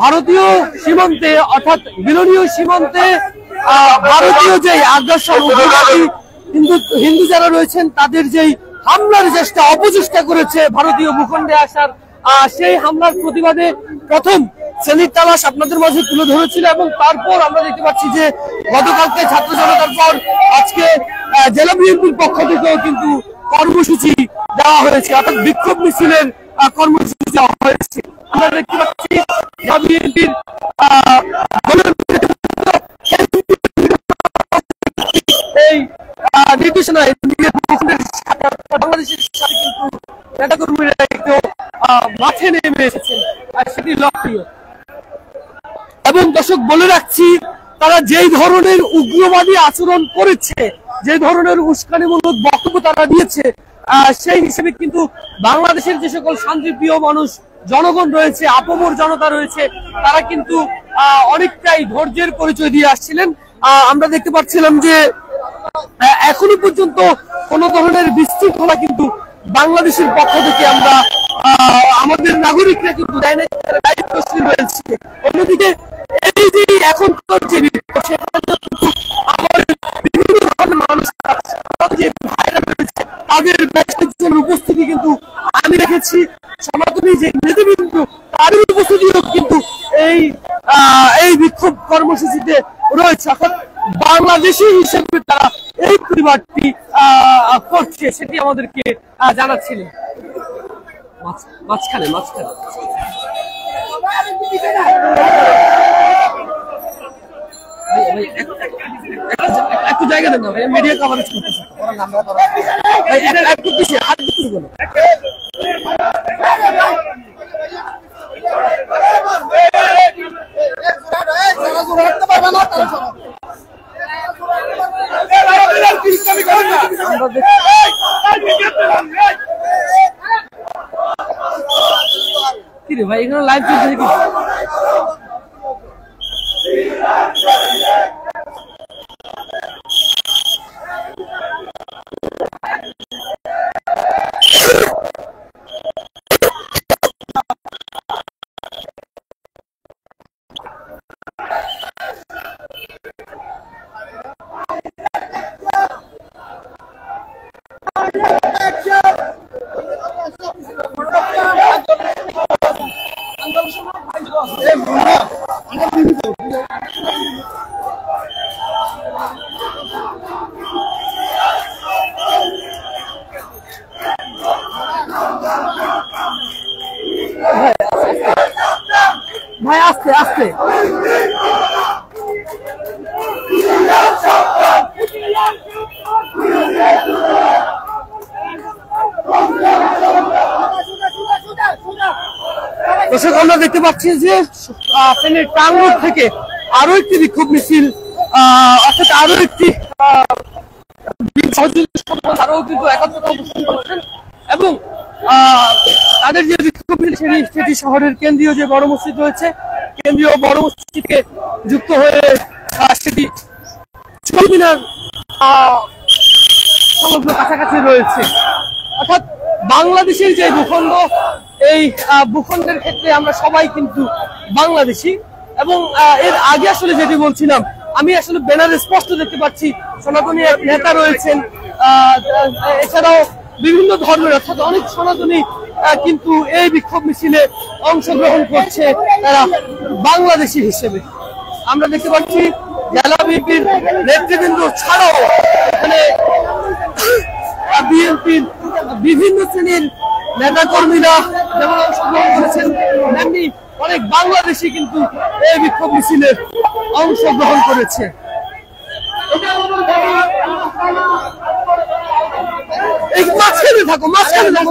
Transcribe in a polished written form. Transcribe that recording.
ভারতীয় সীমান্তে অর্থাৎ বিরোধীয় সীমান্তে ভারতীয় যে আগ্রাসন হিন্দু যারা রয়েছেন তাদের যেই হামলার চেষ্টা অপচেষ্টা করেছে ভারতীয় ভূখণ্ডে আসার, সেই হামলার প্রতিবাদে প্রথম শ্রেণীর তালাশ আপনাদের মাঝে তুলে ধরেছিল এবং তারপর আমরা দেখতে পাচ্ছি যে গতকালকে ছাত্র জনতার পর আজকে জেলা বিএনপির পক্ষ থেকেও কিন্তু কর্মসূচি দেওয়া হয়েছে, অর্থাৎ বিক্ষোভ মিছিলের কর্মসূচি দেওয়া হয়েছে। আমরা দেখতে পাচ্ছি জেলা বিএনপির এই নির্দেশনায় বাংলাদেশের সাথে কিন্তু নেতাকর্মীরা একটু মাঠে নেমে এসেছেন, সেটি লক্ষ্যণীয়। এবং দর্শক বলে রাখছি, তারা যেই ধরনের উগ্রবাদী আচরণ করেছে, যে ধরনের উস্কানিমূলক বক্তব্য তারা দিয়েছে, সেই হিসেবে কিন্তু বাংলাদেশের যে সকল শান্তিপ্রিয় মানুষ জনগণ রয়েছে, আপামর জনতা রয়েছে, তারা কিন্তু অনেকটাই ধৈর্যের পরিচয় দিয়ে আসছিলেন। আমরা দেখতে পাচ্ছিলাম যে এখনো পর্যন্ত কোন ধরনের বিশৃঙ্খলা কিন্তু বাংলাদেশের পক্ষ থেকে আমরা আমাদের নাগরিকরা কিন্তু দায়িত্বশীল রয়েছে। অন্যদিকে এই যে এখনকার যে আমাদের বিভিন্ন ধরনের মানুষ যে ভাইরা রয়েছে তাদের উপস্থিতি কিন্তু আমি রেখেছি, সনাতনী যে নেতৃবৃন্দ তাদের উপস্থিতিও কিন্তু এই বিক্ষোভ কর্মসূচিতে রয়েছে, অর্থাৎ বাংলাদেশি হিসেবে তারা এই পরিবারটি করছে সেটি আমাদেরকে জানাচ্ছিলেন। মাঝখানে একটু জায়গা দেন না ভাই, মিডিয়া কভারেজ করতেছে। কি রে ভাই, এখানে লাইভ চলছে কি? ভাই আস্তে আস্তে দর্শক, আমরা দেখতে পাচ্ছি যে ফেনীর টাঙ্গুর থেকে আরো একটি বিক্ষোভ মিছিল, অর্থাৎ আরো একটি আরো কিন্তু একাত্মতা অবস্থান করছেন এবং তাদের যে বিক্ষোভ মিছিল সেটি শহরের কেন্দ্রীয় যে বড় মসজিদ রয়েছে, কেন্দ্রীয় বড় মসজিদকে যুক্ত হয়ে সেটি মিনার সমগ্র কাছাকাছি রয়েছে। অর্থাৎ বাংলাদেশের যে ভূখণ্ড, এই ভূখণ্ডের ক্ষেত্রে আমরা সবাই কিন্তু বাংলাদেশি এবং এর আগে আসলে যেটি বলছিলাম, আমি আসলে ব্যানারে স্পষ্ট দেখতে পাচ্ছি সনাতনী নেতা রয়েছেন, এছাড়াও বিভিন্ন ধর্মের অর্থাৎ অনেক সনাতনী কিন্তু এই বিক্ষোভ মিছিলে অংশগ্রহণ করছে তারা বাংলাদেশি হিসেবে। আমরা দেখতে পাচ্ছি জেলা বিএনপির নেতৃবৃন্দ ছাড়াও এখানে বিএনপির বিভিন্ন শ্রেণীর নেতা কর্মীরা যেমন অংশগ্রহণ করেছেন, তেমনি অনেক বাংলাদেশি কিন্তু এই বিক্ষোভ মিছিলে অংশগ্রহণ করেছে। মাঝখানে থাকো, মাঝখানে থাকো,